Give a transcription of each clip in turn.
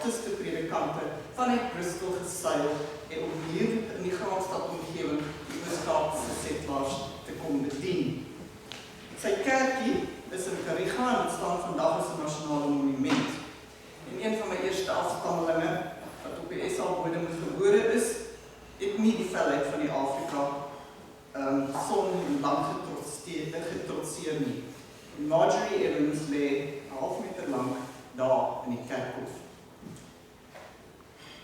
baptiste predikante vanuit Bristol geseil en om hier in die Graafstad omgewing die Oos-Kaapse settlers te kom bedien. Sy kerkie is in Kariga en het staan vandag as 'n nasionale monument. En een van my eerste afstammelinge wat op die SA-bodem gebore is, het nie die felheid van die Afrika son en lang getrotseer nie. En Marjorie Evans lê 'n half meter lang daar in die kerkhof.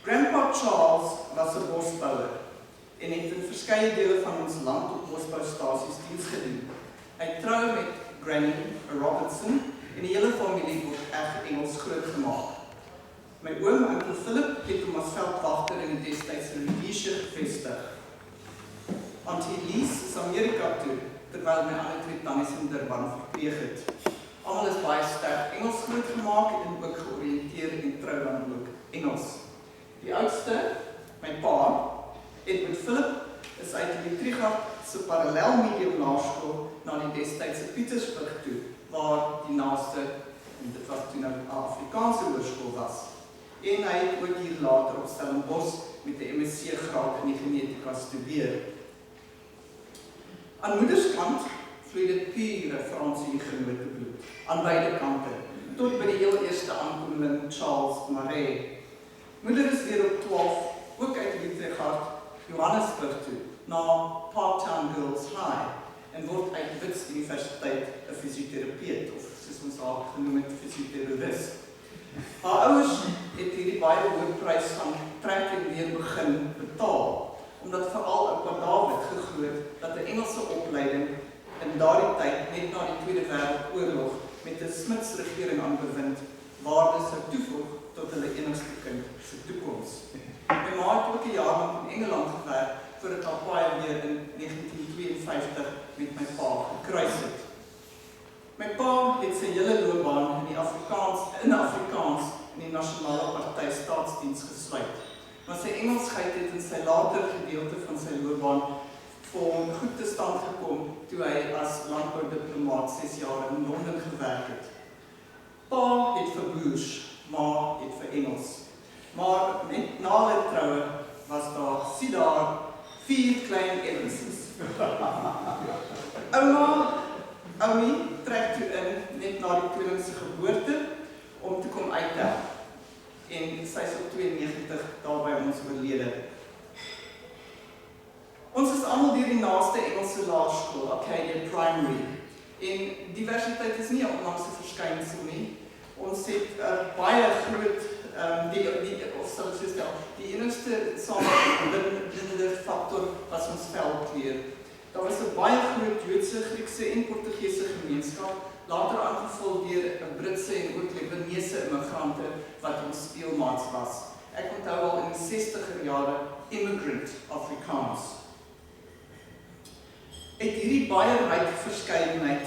Grandpa Charles was 'n bosbouer en het in verskeie dele van ons land op bosboustasies diens gedoen. Hy trou met Granny Robertson en die hele familie word reg Engels grootgemaak. My oom, Oom Philip, het hom as veldwagter in die destydse Rhodesia gevestig. Auntie Elise is Amerika toe, terwyl my ander twee tannies in Durban verpleeg het. Almal is baie sterk Engels grootgemaak en ook georiënteer en trou dan ook Engels. Die oudste, my pa, Edward Philip, is uit die Triga se parallel medium laerskool na die destydse Pietersburg toe, waar die naaste, en dit was toen 'n Afrikaanse hoërskool was. En hy het ook hier later op Stellenbosch met 'n MSc graad in die genetika studeer. Aan moederskant vloei dit pure Franse Huguenote bloed, aan beide kante, tot by die heel eerste aankomeling Charles Marais. Moeder is weer op 12, ook uit Utrecht, Johannesburg toe, na Parktown Girls High, en word uit Wits Universiteit 'n fisioterapeut, of soos ons haar genoem het, fisioterapist. Haar ouers het hierdie baie hoë prys van trek en weer begin betaal, omdat veral oupa David geglo het dat 'n Engelse opleiding in daardie tyd, net na die Tweede Wêreldoorlog, met 'n Smits regering aan bewind, waarde sou toevoeg tot hulle enigste kind se toekoms. My ma het ook 'n jaar lang in Engeland gewerk, voordat haar paai weer in 1952 met my pa gekruis het. My pa het sy hele loopbaan in Afrikaans in die Nasionale Party Staatsdiens gesluit, maar sy Engelsheid het in sy later gedeelte van sy loopbaan vir hom goed te stand gekom toe hy as landboudiplomaat 6 jaar in Londen gewerk het. Pa het vir Boers, ma het vir Engels. Maar net na hulle troue was daar 4 klein Evanses. Oumi trek toe in net na die tweeling se geboorte om te kom uithelp. En sy is op 92 daar by ons oorlede. Ons is almal deur die naaste Engelse laerskool, Arcadia Primary. En diversiteit is nie 'n onlangse verskynsel nie. Ons het baie groot die enigste sameblindende faktor was ons velkleur. Daar was 'n baie groot Joodse, Griekse en Portugese gemeenskap, later aangevul deur 'n Britse en ook Libanese immigrante wat ons speelmaats was. Ek onthou al in die 60er jare immigrant Afrikaans. Uit hierdie baie ryk verskeidenheid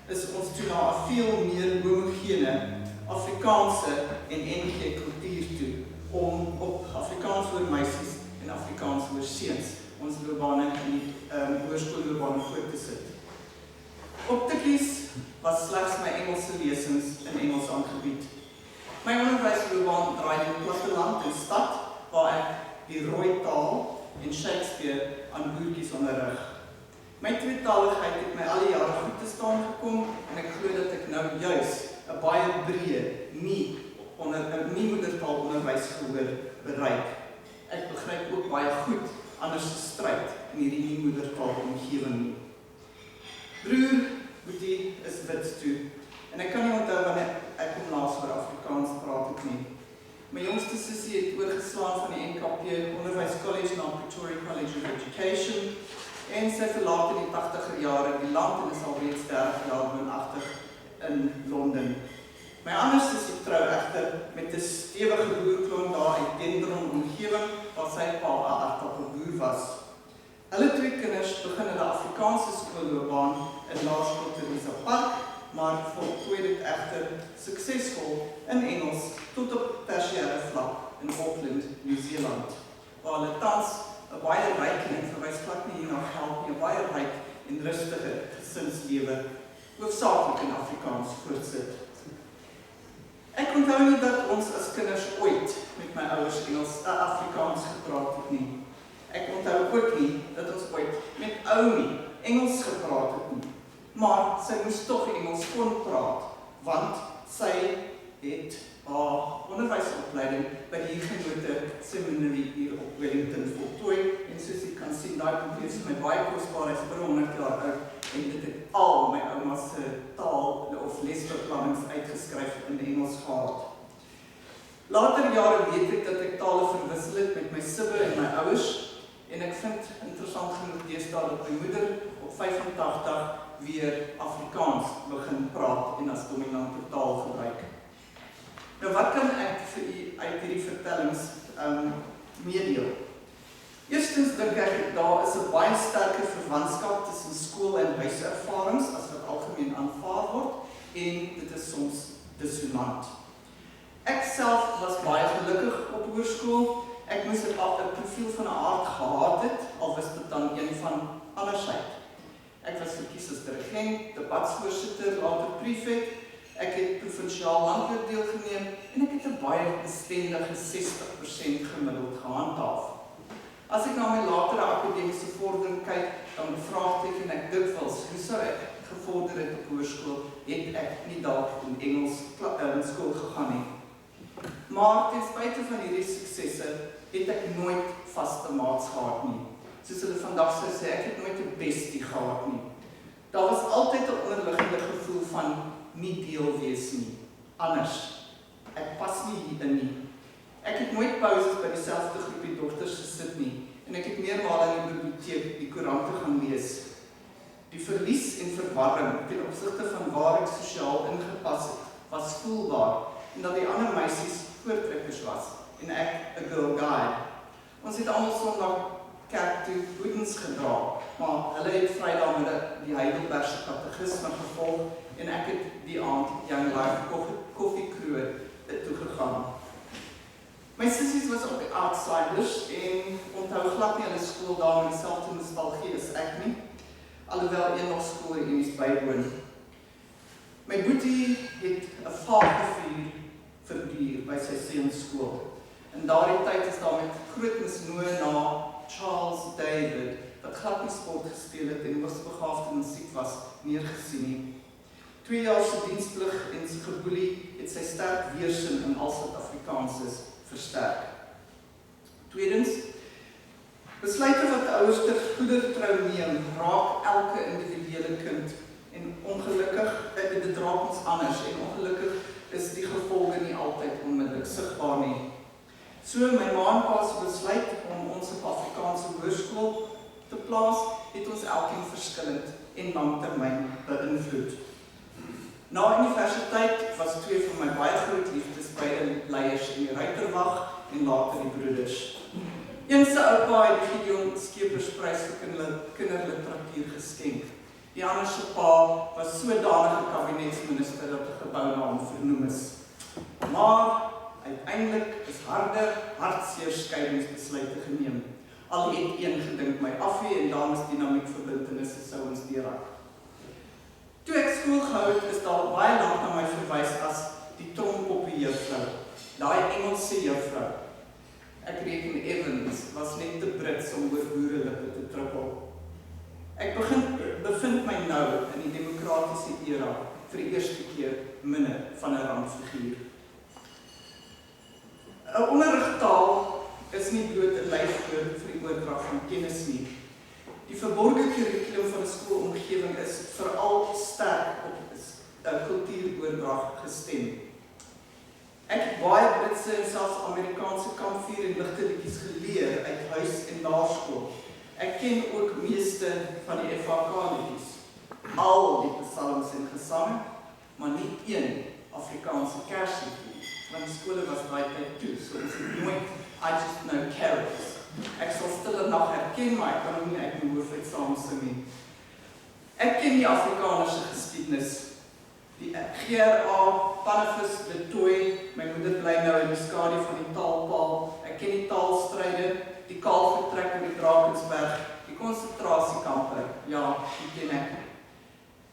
is ons toe na 'n veel meer homogene Afrikaanse en NG kultuur toe, om op Afrikaans oor meisies en Afrikaans oor seuns ons loopbane in die hoërskoolloopbane voor te sit. Op tikkies was slegs my Engelse lesings in Engels aangebied. My onderwysloopbaan draai in platteland en stad, waar ek die rooi taal en Shakespeare aan boertjies onderrig. My tweetaligheid het my al die jare goed te staan gekom, en ek glo dat ek nou juis 'n baie breë, nie moedertaalonderwys gehoor bereik. Ek begryp ook baie goed anders stryd in hierdie nie moedertaalomgewing nie. Broer Boetie is wit toe, en ek kan nie onthou wanneer ek hom laas oor Afrikaans praat het nie. My jongste sussie het oorgeslaan van die NKP Onderwys College na Pretoria College of Education, en sy verlaat in die 80er jare die land en is alreeds 30 jaar woonagtig in Londen. My ander sussie trou egter met 'n stewige boerkloon daar uit Dendron omgewing, waar sy pa 'n aardappelboer was. Hulle twee kinders begin hulle Afrikaanse skoolloopbaan in Laerskool Theresa Park, maar voltooi dit egter suksesvol in Engels tot op tersiêre vlak in Auckland, Nieu-Seeland, waar hulle tans 'n baie ryk en verwys glad nie na geld nie, 'n baie ryk en rustige gesinslewe, hoofsaaklik in Afrikaans voortsit. Ek onthou nie dat ons as kinders ooit ouers Afrikaans gepraat het nie. Ek onthou ook nie dat ons ooit met Oumi Engels gepraat het nie. Maar sy moes tog Engels kon praat, want sy het haar onderwysopleiding by die Huguenote Seminary hier op Wellington voltooi. En soos jy kan sien, daai boek is my baie kosbaar, hy's oor 100 jaar oud, en dit het al my ouma se taal of lesbeplannings uitgeskryf in Engels gehad. Later jare weet ek dat ek tale verwissel het met my sibbe en my ouers, en ek vind interessant genoeg deesdae dat my moeder op 85 weer Afrikaans begin praat en as dominante taal gebruik. Nou wat kan ek vir u uit hierdie vertellings meedeel? Eerstens dink ek daar is 'n baie sterker verwantskap tussen skool en huiservarings as wat algemeen aanvaar word, en dit is soms dissonant. Ek self was baie gelukkig op hoërskool. Ek moes 'n profiel van 'n aard gehad het, al was dit dan een van andersheid. Ek was verkies as dirigent, debatsvoorsitter, later prefek. Ek het provinsiaal landbou deelgeneem en ek het 'n baie bestendige 60% gemiddeld gehandhaaf. As ek na my latere akademiese vordering kyk, dan bevraagteken ek dikwels hoe sou ek gevorder het op hoërskool, het ek nie dalk in Engels in skool gegaan nie. Maar ten spyte van hierdie suksesse het ek nooit vaste maats gehad nie. Soos hulle vandag sou sê, ek het nooit 'n bestie gehad nie. Daar was altyd 'n onderliggende gevoel van nie deel wees nie, anders. Ek pas nie hierin nie. Ek het nooit pauses by dieselfde groepie dogters gesit nie, en ek het meermale in die biblioteek die koerante gaan lees. Die verlies en verwarring ten opsigte van waar ek sosiaal ingepas het, was voelbaar, en dat die ander meisies voortrekkers was, en ek 'n girl guide. Ons het almal Sondag kerk toe hoedens gedra, maar hulle het Vrydagmiddag die Heidelbergse katekisme gevolg, en ek het die aand Young Life koffiekroeg toegegaan. My sissies was ook outsiders, en onthou glad nie hulle skooldae met dieselfde nostalgie as ek nie, alhoewel een nog skoolreunies bywoon. My boetie het 'n vage vuur verduur by sy seunskool. In daardie tyd is daar met groot misnoë na Charles David, wat glad nie sport gespeel het en hoogsbegaafde musiek was, neergesien nie. 2 jaar se diensplig en sy geboelie het sy sterk weerstand in al Suid-Afrikaans is versterk. Tweedens, besluite wat ouers ter goedertrou neem, raak elke individuele kind, en ongelukkig, dit raak ons anders, en ongelukkig is die gevolge nie altyd onmiddellik sigbaar nie. So my ma en pa se besluit om ons op Afrikaanse hoërskool te plaas, het ons elkeen verskillend en langtermyn beïnvloed. Na universiteit was 2 van my baie groot liefdes beide leiers in die ruiterwag en later die broeders. Een se oupa het die Gideon Skepersprys vir kinderliteratuur geskenk. Die ander se pa was sodanige kabinetsminister dat 'n gebou na hom vernoem is. Maar uiteindelik is hartseer skeidingsbesluite geneem. Al het een gedink my afhee en dames dinamiek verbintenisse sou ons deurraak. Toe ek skool gehou het, is daar baie lank na my verwys as die trompoppie juffrou, daai Engelse juffrou. Ek reken Evans was net te Brits om oor boerelippe te trippel. Ek bevind my nou in die demokratiese era vir die eerste keer minder van 'n randfiguur. 'n Onderrigtaal is nie bloot 'n leifwoord vir die oordrag van kennis nie. Die verborgde kurrikulum van 'n skoolomgewing is veral sterk op 'n kultuuroordrag gestem. Ek het baie Britse en selfs Amerikaanse kampvuur en ligte liedjies geleer uit huis en laerskool. Ek ken ook meeste van die FHK liedjies, al die psalms en gesange, maar nie een Afrikaanse kersliedjie, want die skole was daai tyd toe, so ons het nooit I just know carols. Ek sal stille nag herken, maar ek kan hom nie uit my hoof uit saam sing nie. Ek ken die Afrikaanse geskiedenis. Die GRA, Pannevis, de Tooi, my moeder bly nou in die skadu van die taalpaal. Ek ken die taalstryde, die Kaalvertrek in die Drakensberg, die konsentrasiekampe, ja, die ken ek.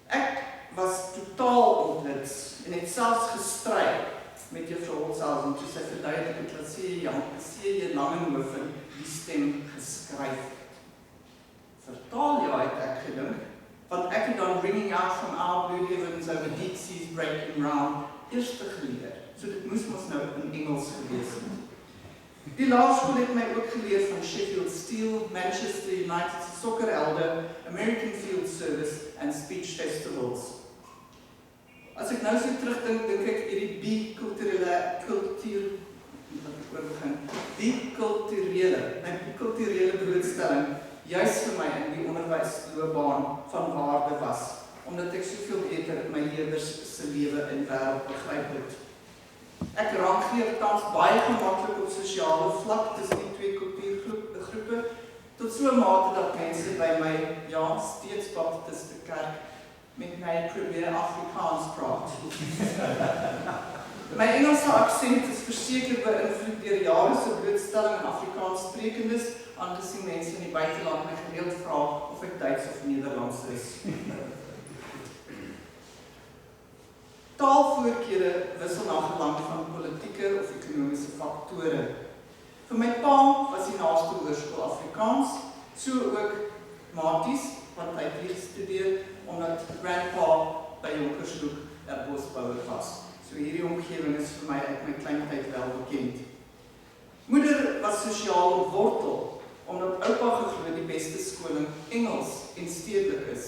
Ek was totaal onthits en het selfs gestry met juffrou Holzhausen toe sy verduidelik het dat C.J. Langehoven die stem geskryf. Vertaal ja, het ek gedink, want ek het dan Ringing Out from Our Blue Heavens over Deep Seas Breaking Round eerste geleer, so dit moes ons nou in Engels gelees het. Die laerskool het my ook geleer van Sheffield Steel, Manchester United Soccer Elder, American Field Service en Speech Festivals. As ek nou so terugdink, dink ek hierdie bikulturele blootstelling juis vir my in die onderwysloopbaan van waarde was, omdat ek soveel beter my leerders se lewe en wêreld begryp het. Ek rangeer tans baie gemaklik op sosiale vlak tussen die twee kultuurgroepe, tot so 'n mate dat mense by my steeds baptiste kerk met my probeer Afrikaans praat. My Engelse aksent is verseker beïnvloed deur jare se blootstelling aan Afrikaans sprekendes, aangesien mense in die buiteland my gereeld vra of ek Duits of Nederlands is. Taalvoorkeure wissel na gelang van politieke of ekonomiese faktore. Vir my pa was die naaste hoërskool Afrikaans, so ook maties, wat hy het hier gestudeer, omdat grandpa by Jonkershoek 'n bosbouer was. So hierdie omgewing is vir my uit my kleintyd wel bekend. Moeder was sosiaal ontwortel, omdat oupa geglo die beste skoling Engels en stedelik is.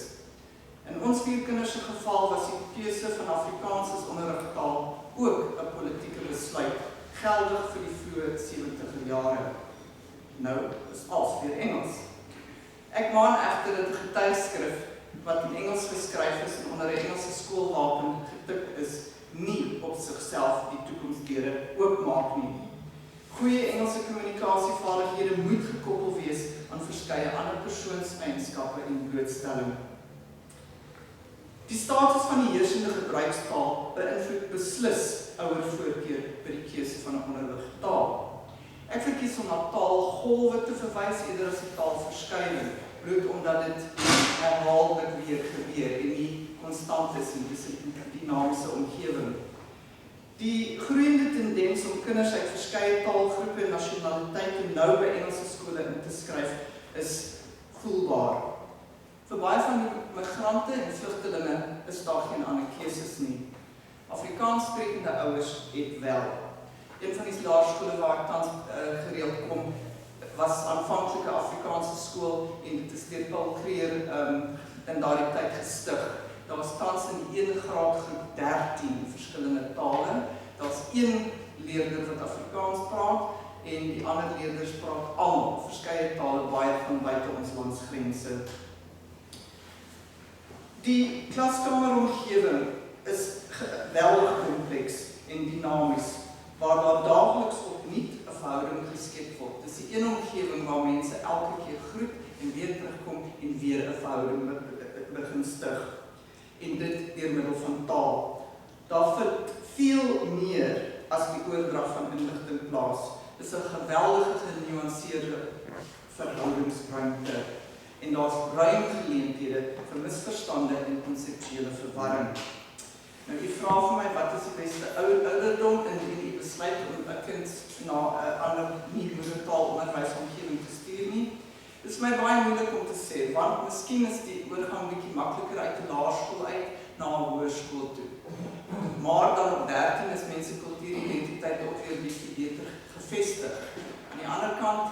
In ons 4 kinders se geval was die keuse van Afrikaans as onderrigtaal ook 'n politieke besluit, geldig vir die vroeë 70er jare. Nou is alles weer Engels. Ek maan egter dat 'n getuigskrif wat in Engels geskryf is en onder 'n Engelse skoolwapen getik is, nie op sigself die toekomsdeure oopmaak nie. Goeie Engelse kommunikasievaardighede moet gekoppel wees aan verskeie ander persoonseienskappe en blootstelling. Die status van die heersende gebruikstaal beïnvloed beslis ouer voorkeur by die keuse van 'n onderrigtaal. Ek verkies om na taalgolwe te verwys eerder as 'n taalverskuiwing, bloot omdat dit herhaaldelik weer gebeur en nie konstant is nie, dis 'n dinamiese omgewing. Die groeiende tendens om kinders uit verskeie taalgroepe en nasionaliteite nou by Engelse skole in te skryf is voelbaar. Vir baie van die migrante en vlugtelinge is daar geen ander keuses nie. Afrikaans sprekende ouers het wel. Een van die laerskole waar ek tans gereeld kom, was aanvanklike Afrikaanse skool en dit is deur Paul Creer in daardie tyd gestig. Daar was tans in die 1 graadgroep 13 verskillende tale. Daar's 1 leerder wat Afrikaans praat en die ander leerders praat almal verskeie tale, baie van buite ons landsgrense. Die klaskameromgewing is geweldig kompleks en dinamies, waar daar daagliks opnuut 'n verhouding geskep word. Dis die een omgewing waar mense elke keer groet en weer terugkom en weer 'n verhouding begin stig. En dit deur middel van taal. Daar vind veel meer as die oordrag van inligting plaas. Dis 'n geweldige genuanceerde verhoudingsruimte. En daar's ruim geleenthede vir misverstande en konseptuele verwarring. Nou, u vra vir my, wat is die beste ouderdom indien u besluit om 'n kind na 'n ander nie-moedertaalonderwysomgewing te stuur nie? Dit is my baie moeilik om te sê, want miskien is die oorgang bietjie makliker uit 'n laerskool uit na 'n hoërskool toe. Maar dan op 13 is mense kultuuridentiteit ook weer bietjie beter gevestig. Aan die ander kant,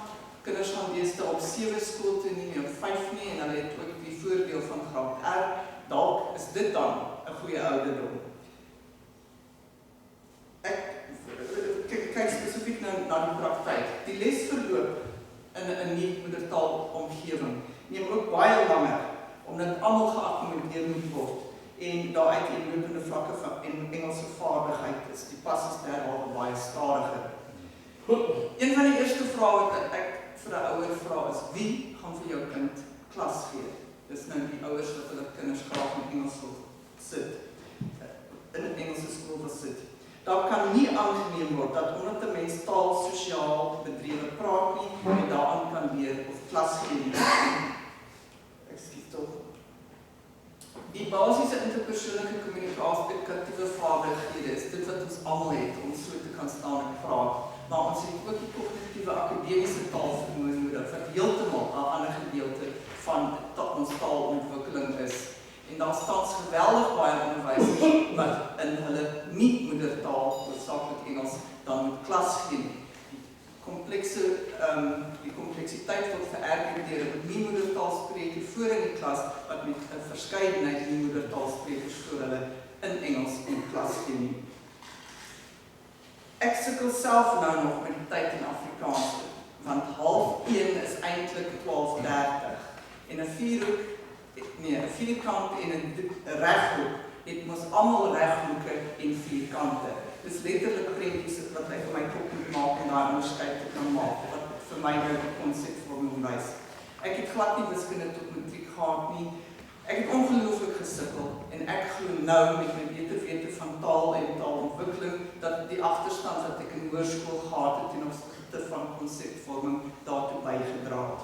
kinders gaan deesdae op 7 skool toe, nie op 5 nie, en hulle het ook die voordeel van graad R. Dalk is dit dan 'n goeie ouderdom. Ek kyk spesifiek na die praktyk. Die lesverloop in 'n nie-moedertaalomgewing neem ook baie langer, omdat almal geakkommodeer moet word en daar uiteenlopende vlakke van Engelse vaardigheid is. Die pas is derhalwe baie stadiger. Een van die eerste vrae wat ek vir 'n ouer vra is, wie gaan vir jou kind klas gee? Dis nou die ouers wat hulle kinders graag in Engels wil sit, in 'n Engelse skool wil sit. Daar kan nie aangeneem word dat omdat 'n mens taal sosiaal bedrywe praat nie, en daaraan kan leer of klas gee nie. Ekskuus tog. Die basiese interpersoonlike kommunikatiewe vaardighede is dit wat ons almal het om so te kan staan en praat. Maar ons het ook die kognitiewe akademiese taalvermoë nodig, wat heeltemal 'n ander gedeelte van ons taalontwikkeling is. En daar staan geweldig baie onderwysers wat in hulle nie-moedertaal, hoofsaaklik Engels, dan moet klas gee. Die kompleksiteit word vererger deur 'n nie-moedertaalspreker voor in die klas wat met 'n verskeidenheid nie-moedertaalsprekers voor hulle in Engels in klas gee. Ek sukkel self nou nog met die tyd in Afrikaans, want 12:30 is eintlik 12:30 en 'n vierkant en 'n reghoek het mos almal reghoeke en vierkante. Dis letterlik prentjies wat ek vir my kop moet maak en daar onderskeid te kan maak, wat vir my nou die konsepvorming wys. Ek het glad nie wiskunde tot matriek gehad nie. Ek het ongelooflik gesukkel en ek glo nou met my beter wete van taal en taalontwikkeling dat die agterstand wat ek in hoërskool gehad het ten opsigte van konsepvorming daartoe bygedra het.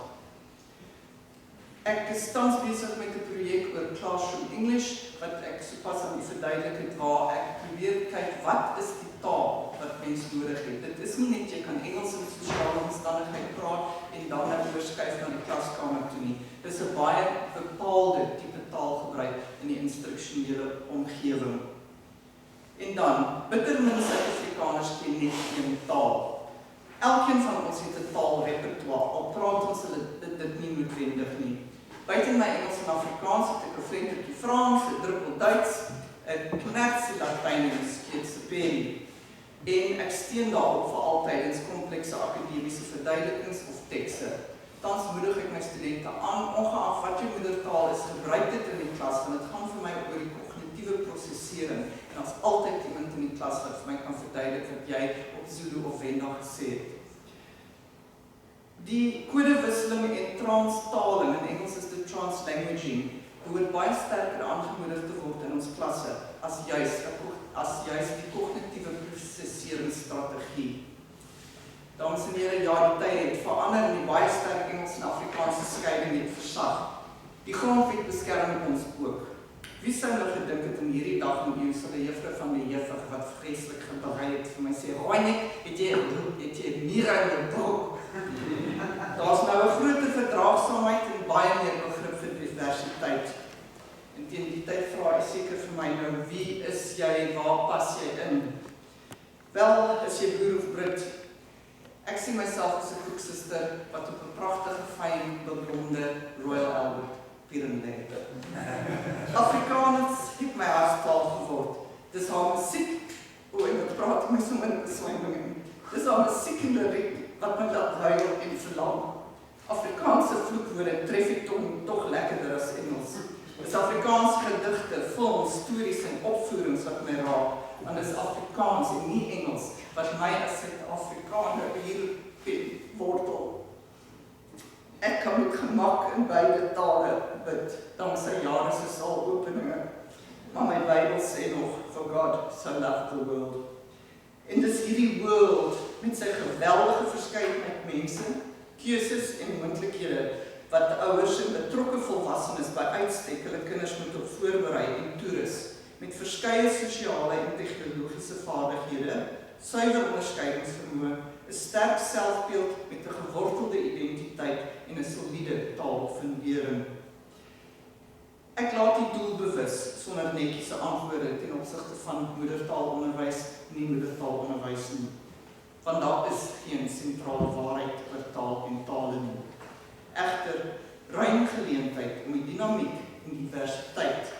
Ek is tans besig met 'n projek oor Classroom English, wat ek sopas aan u verduidelik het, waar ek probeer kyk wat is die taal wat mens nodig het. Dit is nie net jy kan Engels in sosiale omstandigheid praat en dan net oorskuif na die klaskamer toe nie. Dis 'n baie bepaalde tipe taalgebruik in die instruksionele omgewing. En dan, bitter min Suid-Afrikaners ken net een taal. Elkeen van ons het 'n taalrepertoire, al praat ons dit nie noodwendig nie. Buiten my Engels en Afrikaans het ek 'n vlentertjie Frans, 'n druppel Duits, 'n knertsie Latyn en 'n skeetse Peri. En ek steun daarop veral tydens komplekse akademiese verduidelikings of tekste. Tans moedig ek my studente aan, ongeag wat jou moedertaal is, gebruik dit in die klas, want dit gaan vir my oor die kognitiewe prosesering. En daar's altyd iemand in die klas wat vir my kan verduidelik wat jy op Zulu of Venda gesê het. Die kodewisseling en transtaling, in Engels is dit translanguaging, behoort baie sterker aangemoedig te word in ons klasse as juis die kognitiewe proseseringsstrategie. Dames en here, ja, die tyd het verander en die baie sterk Engels en Afrikaanse skeiding het versag. Die grondwet beskerm ons ook. Wie sou nou gedink het in hierdie dag met jou sal 'n juffrou van die jeugdig wat vreeslik geberei het vir my sê, "Rooinek, het jy 'n mure in jou broek?" Daar's nou 'n groter verdraagsaamheid en baie meer begrip vir diversiteit. En teen die tyd vra hy seker vir my nou, wie is jy, waar pas jy in? Wel, is jy boer of Brit? Ek sien myself as 'n koeksuster wat op 'n pragtige fyn beblonde Royal Albert Pieren lê. Afrikaans het my hartstaal geword. Dis haar musiek, en ek praat my sommer in beswyming. Dis haar musiek en liriek wat my laat huil en verlang. Afrikaanse vloekwoorde tref ek tog lekkerder as Engels. Dis Afrikaanse gedigte, films, stories en opvoerings wat my raak. Want dis Afrikaans en nie Engels wat my as Suid-Afrikaner hier wortel. Ek kan met gemak in beide tale bid, danksy jare se saalopeninge. Maar my Bybel sê nog, for God so loved the world. En dis hierdie world met sy geweldige verskeidenheid mense, keuses en moontlikhede wat ouers en betrokke volwassenes by uitstek hulle kinders moet op voorberei en toerus met verskeie sosiale en tegnologiese vaardighede, suiwer onderskeidingsvermoë, 'n sterk selfbeeld met 'n gewortelde identiteit en 'n soliede taalfundering. Ek laat die doelbewus sonder netjiese antwoorde ten opsigte van moedertaalonderwys nie moedertaalonderwys nie. Want daar is geen sentrale waarheid oor taal en tale nie. Egter ruim geleentheid om die dinamiek en diversiteit